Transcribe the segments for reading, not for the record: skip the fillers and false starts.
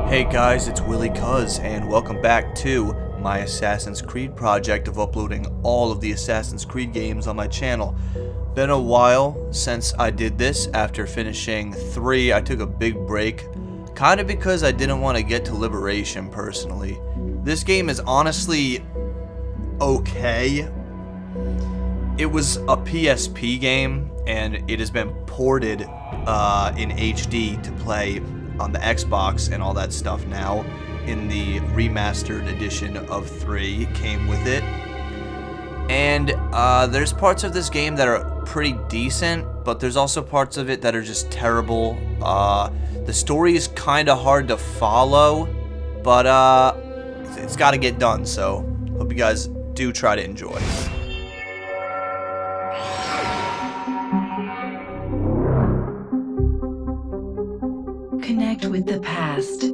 Hey guys, it's Willie Cuz, and welcome back to my Assassin's Creed project of uploading all of the Assassin's Creed games on my channel. Been a while since I did this. After finishing 3, I took a big break, kind of because I didn't want to get to Liberation personally. This game is honestly okay. It was a PSP game, and it has been ported in HD to play on the Xbox and all that stuff now. In the remastered edition of 3, it came with it. And there's parts of this game that are pretty decent, but there's also parts of it that are just terrible. The story is kind of hard to follow, but it's got to get done, so hope you guys do try to enjoy. Connect with the past.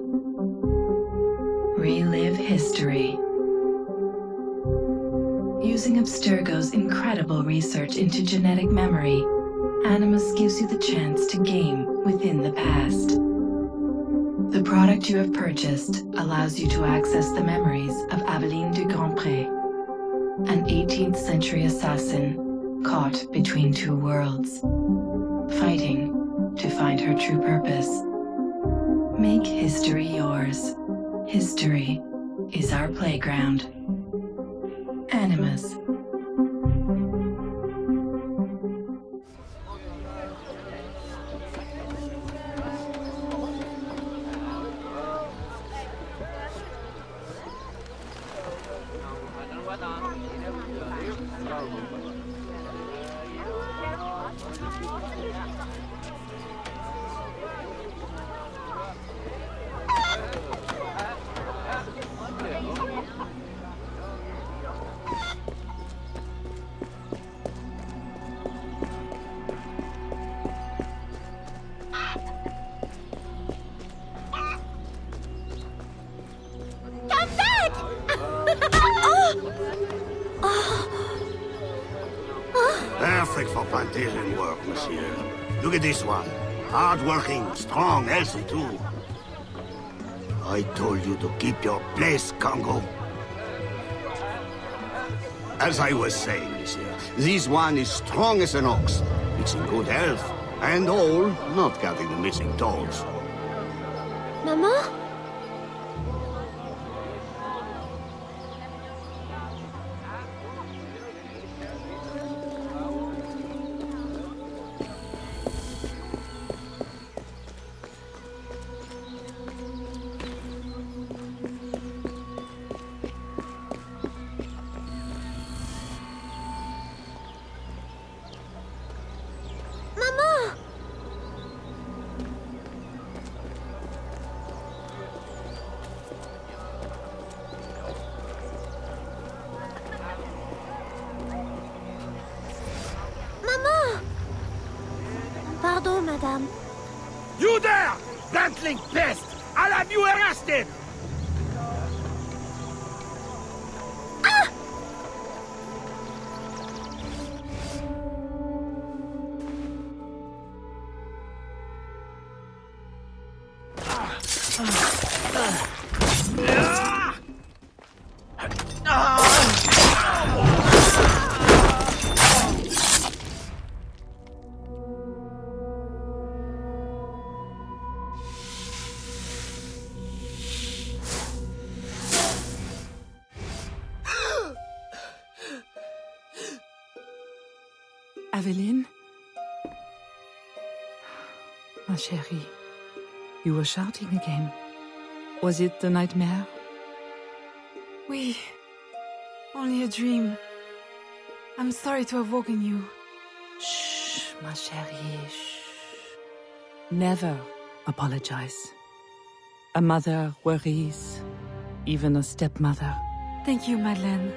Relive history. Using Abstergo's incredible research into genetic memory, Animus gives you the chance to game within the past. The product you have purchased allows you to access the memories of AVELINE du Grandpré, an 18th century assassin caught between two worlds, fighting to find her true purpose. Make history yours. History is our playground. Animus. Perfect for plantation work, monsieur. Look at this one. Hard-working, strong, healthy too. I told you to keep your place, Congo. As I was saying, monsieur, this one is strong as an ox. It's in good health, and all, not counting the missing toes. Maman? Pardon, madame. You there! Bantling pest! I'll have you arrested! Aveline? Ma chérie, you were shouting again. Was it the nightmare? Oui. Only a dream. I'm sorry to have woken you. Shh, ma chérie, shh. Never apologize. A mother worries, even a stepmother. Thank you, Madeleine.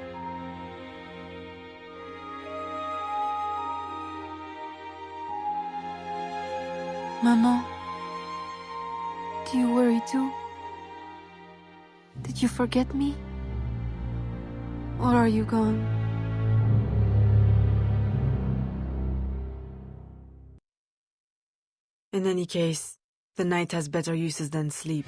Maman, do you worry too? Did you forget me? Or are you gone? In any case, the night has better uses than sleep.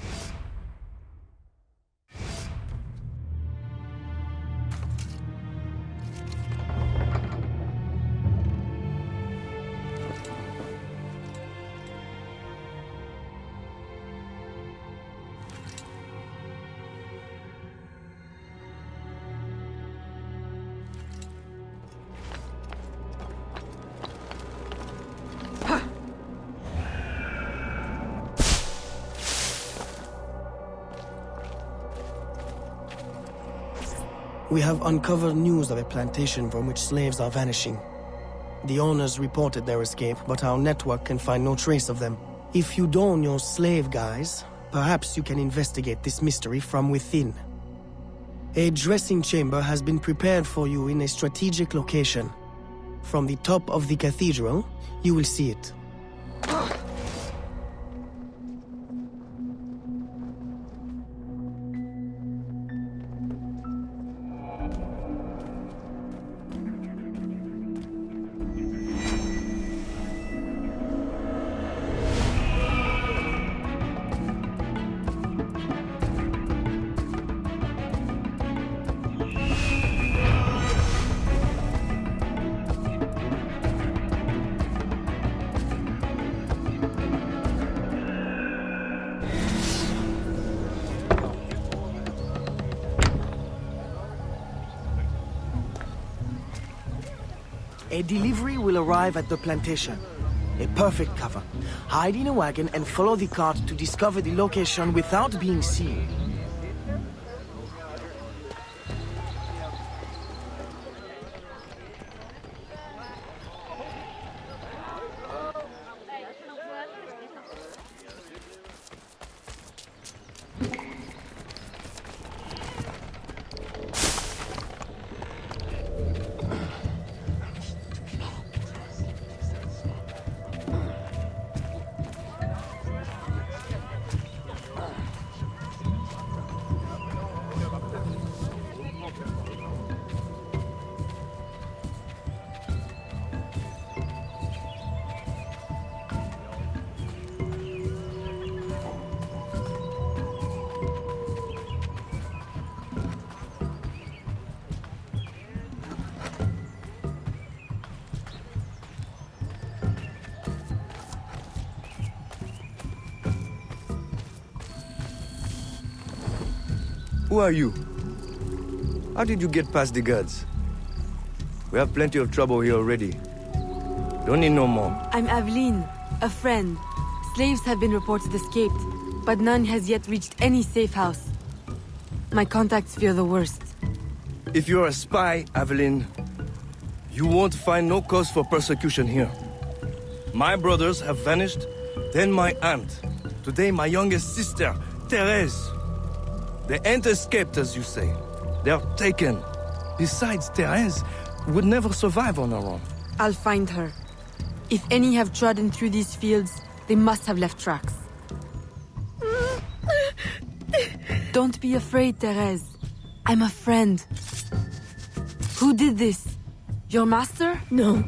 We have uncovered news of a plantation from which slaves are vanishing. The owners reported their escape, but our network can find no trace of them. If you don your slave guise, perhaps you can investigate this mystery from within. A dressing chamber has been prepared for you in a strategic location. From the top of the cathedral, you will see it. A delivery will arrive at the plantation. A perfect cover. Hide in a wagon and follow the cart to discover the location without being seen. Who are you? How did you get past the guards? We have plenty of trouble here already. Don't need no more. I'm AVELINE, a friend. Slaves have been reported escaped, but none has yet reached any safe house. My contacts fear the worst. If you're a spy, AVELINE, you won't find no cause for persecution here. My brothers have vanished, then my aunt. Today my youngest sister, Thérèse. They ain't escaped, as you say. They're taken. Besides, Thérèse would never survive on her own. I'll find her. If any have trodden through these fields, they must have left tracks. Don't be afraid, Thérèse. I'm a friend. Who did this? Your master? No.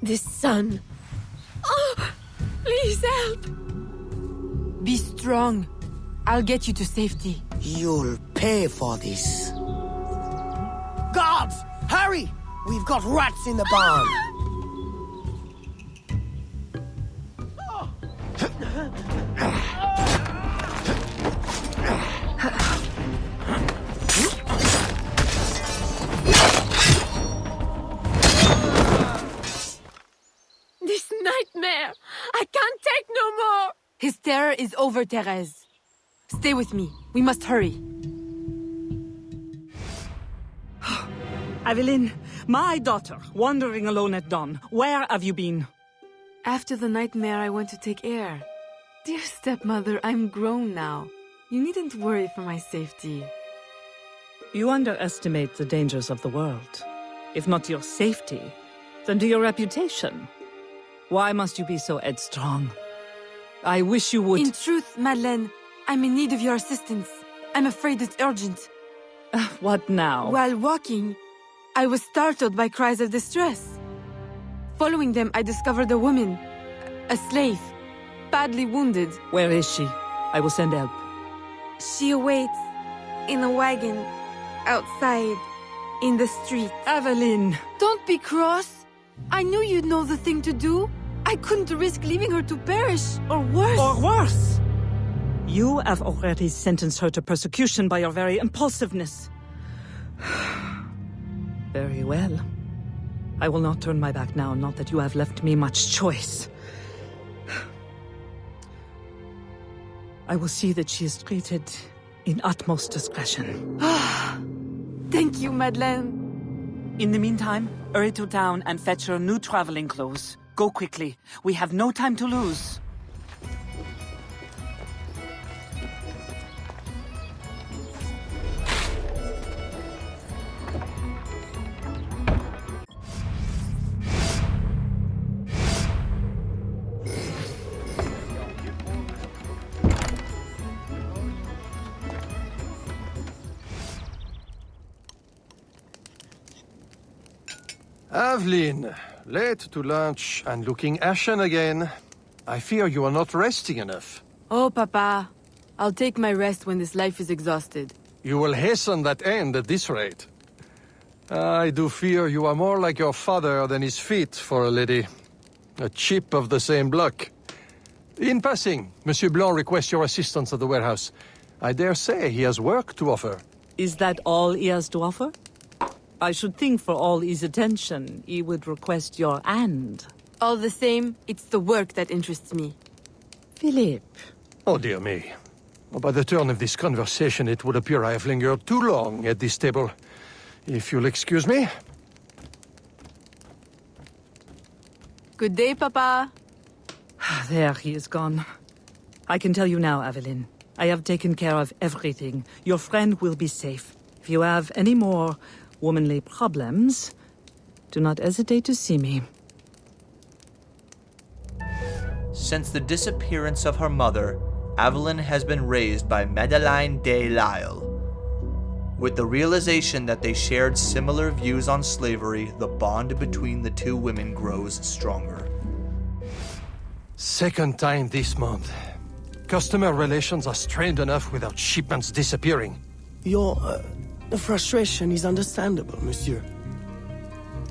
This son. Oh, please help. Be strong. I'll get you to safety. You'll pay for this. Guards! Hurry! We've got rats in the barn! This nightmare! I can't take no more! His terror is over, Thérèse. Stay with me. We must hurry. AVELINE, my daughter, wandering alone at dawn. Where have you been? After the nightmare, I went to take air. Dear stepmother, I'm grown now. You needn't worry for my safety. You underestimate the dangers of the world. If not to your safety, then to your reputation. Why must you be so headstrong? I wish you would— In truth, Madeleine, I'm in need of your assistance. I'm afraid it's urgent. What now? While walking, I was startled by cries of distress. Following them, I discovered a woman, a slave, badly wounded. Where is she? I will send help. She awaits in a wagon, outside, in the street. AVELINE! Don't be cross. I knew you'd know the thing to do. I couldn't risk leaving her to perish, or worse. Or worse! You have already sentenced her to persecution by your very impulsiveness. Very well. I will not turn my back now, not that you have left me much choice. I will see that she is treated in utmost discretion. Thank you, Madeleine. In the meantime, hurry to town and fetch your new traveling clothes. Go quickly. We have no time to lose. Aveline, late to lunch and looking ashen again. I fear you are not resting enough. Oh, Papa. I'll take my rest when this life is exhausted. You will hasten that end at this rate. I do fear you are more like your father than his feet for a lady. A chip of the same block. In passing, Monsieur Blanc requests your assistance at the warehouse. I dare say he has work to offer. Is that all he has to offer? I should think for all his attention, he would request your hand. All the same, it's the work that interests me. Philippe. Oh, dear me. By the turn of this conversation, it would appear I have lingered too long at this table. If you'll excuse me. Good day, Papa. There, he is gone. I can tell you now, Aveline. I have taken care of everything. Your friend will be safe. If you have any more womanly problems, do not hesitate to see me. Since the disappearance of her mother, Aveline has been raised by Madeleine de Lisle. With the realization that they shared similar views on slavery, the bond between the two women grows stronger. Second time this month. Customer relations are strained enough without shipments disappearing. Your frustration is understandable, monsieur.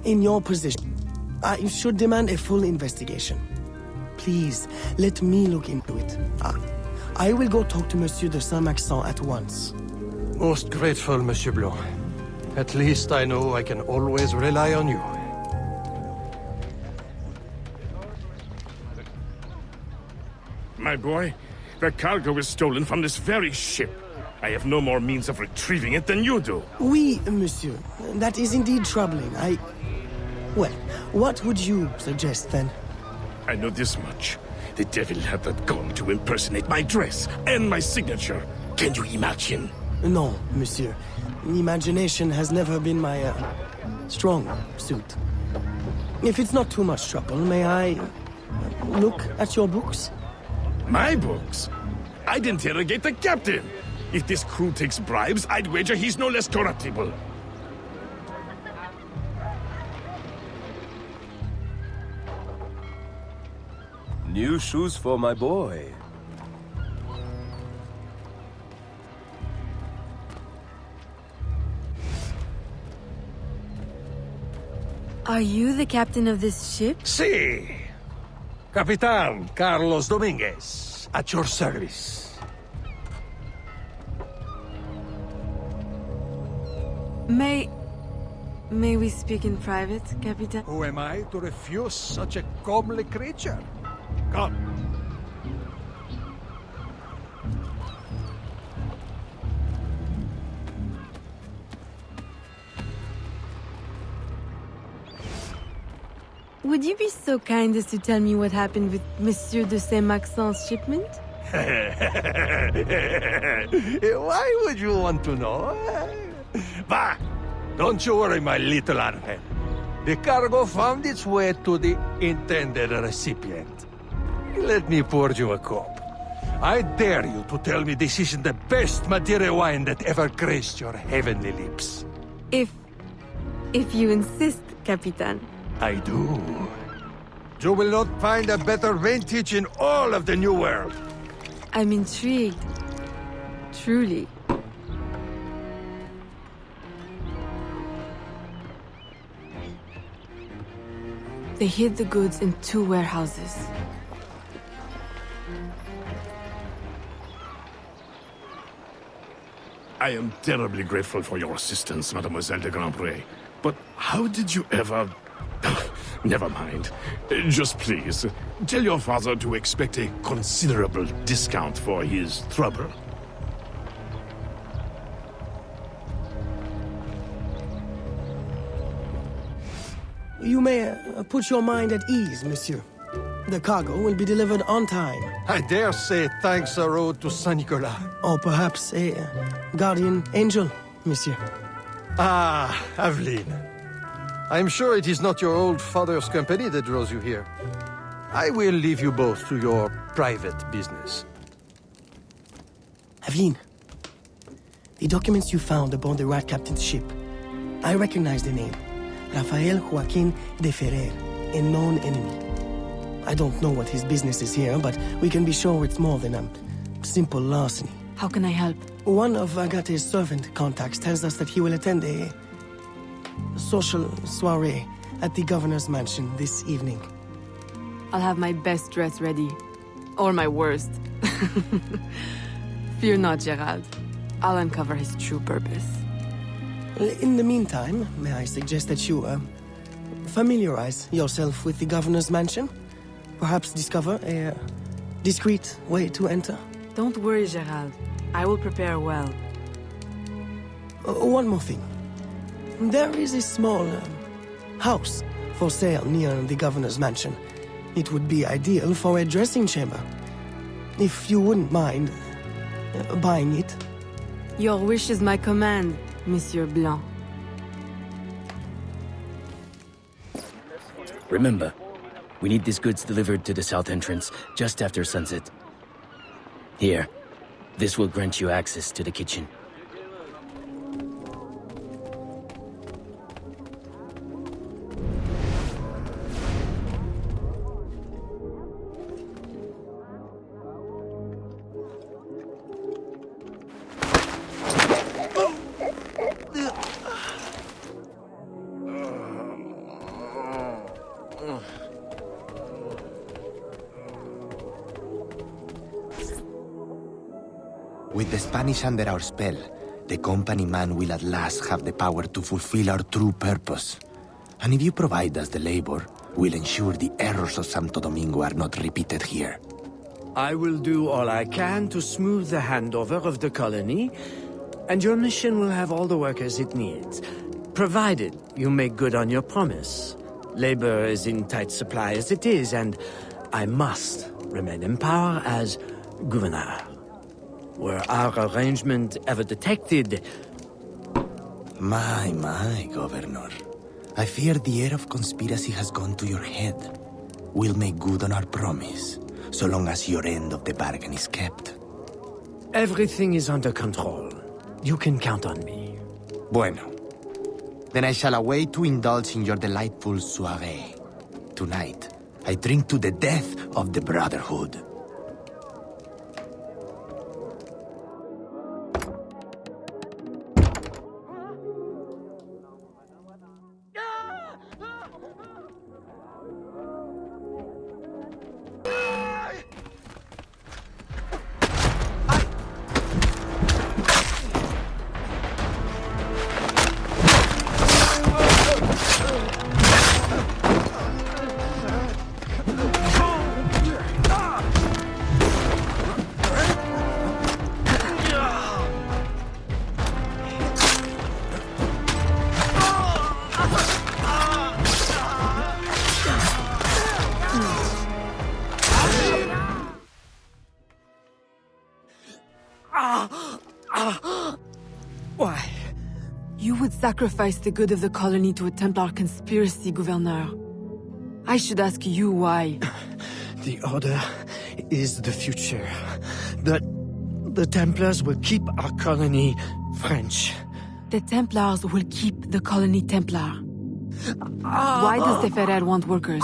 In your position, I should demand a full investigation. Please, let me look into it. I will go talk to Monsieur de Saint-Maxent at once. Most grateful, Monsieur Blanc. At least I know I can always rely on you. My boy, the cargo was stolen from this very ship. I have no more means of retrieving it than you do. Oui, monsieur. That is indeed troubling. Well, what would you suggest then? I know this much. The devil had that gun to impersonate my dress and my signature. Can you imagine? No, monsieur. Imagination has never been my, strong suit. If it's not too much trouble, may I look at your books? My books? I'd interrogate the captain. If this crew takes bribes, I'd wager he's no less corruptible. New shoes for my boy. Are you the captain of this ship? Si! Capitan Carlos Dominguez, at your service. May we speak in private, Capitan? Who am I to refuse such a comely creature? Come. Would you be so kind as to tell me what happened with Monsieur de Saint-Maxent's shipment? Why would you want to know? Bah! Don't you worry, my little Angel. The cargo found its way to the intended recipient. Let me pour you a cup. I dare you to tell me this isn't the best Madeira wine that ever graced your heavenly lips. If you insist, Capitan. I do. You will not find a better vintage in all of the New World. I'm intrigued. Truly. They hid the goods in 2 warehouses. I am terribly grateful for your assistance, Mademoiselle de Grandpré. But how did you ever... Never mind. Just please, tell your father to expect a considerable discount for his trouble. You may put your mind at ease, monsieur. The cargo will be delivered on time. I dare say thanks are owed to Saint Nicolas. Or perhaps a guardian angel, monsieur. Ah, Aveline. I'm sure it is not your old father's company that draws you here. I will leave you both to your private business. Aveline, the documents you found aboard the Rat Captain's ship. I recognize the name. Rafael Joaquin de Ferrer, a known enemy. I don't know what his business is here, but we can be sure it's more than a simple larceny. How can I help? One of Agate's servant contacts tells us that he will attend a social soiree at the governor's mansion this evening. I'll have my best dress ready. Or my worst. Fear not, Gerald. I'll uncover his true purpose. In the meantime, may I suggest that you, familiarize yourself with the governor's mansion? Perhaps discover a discreet way to enter? Don't worry, Gerald. I will prepare well. One more thing. There is a small house for sale near the governor's mansion. It would be ideal for a dressing chamber. If you wouldn't mind buying it. Your wish is my command, Monsieur Blanc. Remember, we need these goods delivered to the south entrance just after sunset. Here, this will grant you access to the kitchen. With the Spanish under our spell, the company man will at last have the power to fulfill our true purpose. And if you provide us the labor, we'll ensure the errors of Santo Domingo are not repeated here. I will do all I can to smooth the handover of the colony, and your mission will have all the workers it needs, provided you make good on your promise. Labor is in tight supply as it is, and I must remain in power as governor. Were our arrangement ever detected? My, Governor. I fear the air of conspiracy has gone to your head. We'll make good on our promise, so long as your end of the bargain is kept. Everything is under control. You can count on me. Bueno. Then I shall await to indulge in your delightful soiree. Tonight, I drink to the death of the Brotherhood. Why? You would sacrifice the good of the colony to a Templar conspiracy, Gouverneur. I should ask you why. The Order is the future. The Templars will keep our colony French. The Templars will keep the colony Templar. Why does the Ferrer want workers?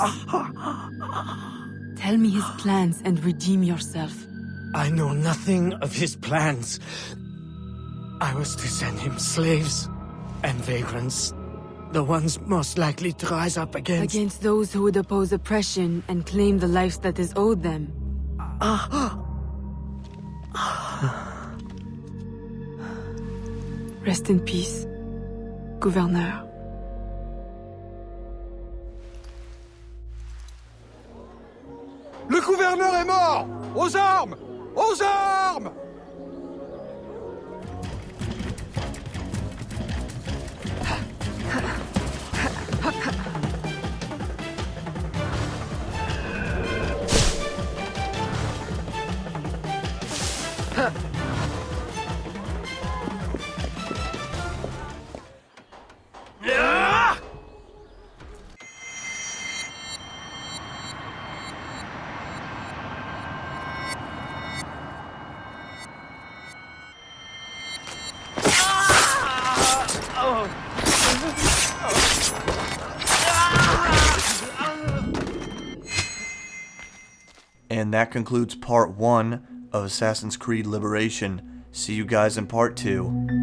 Tell me his plans and redeem yourself. I know nothing of his plans. I was to send him slaves and vagrants. The ones most likely to rise up against... Against those who would oppose oppression and claim the life that is owed them. Rest in peace, Gouverneur. Le gouverneur est mort! Aux armes! Aux armes! And that concludes part 1 of Assassin's Creed Liberation. See you guys in part 2.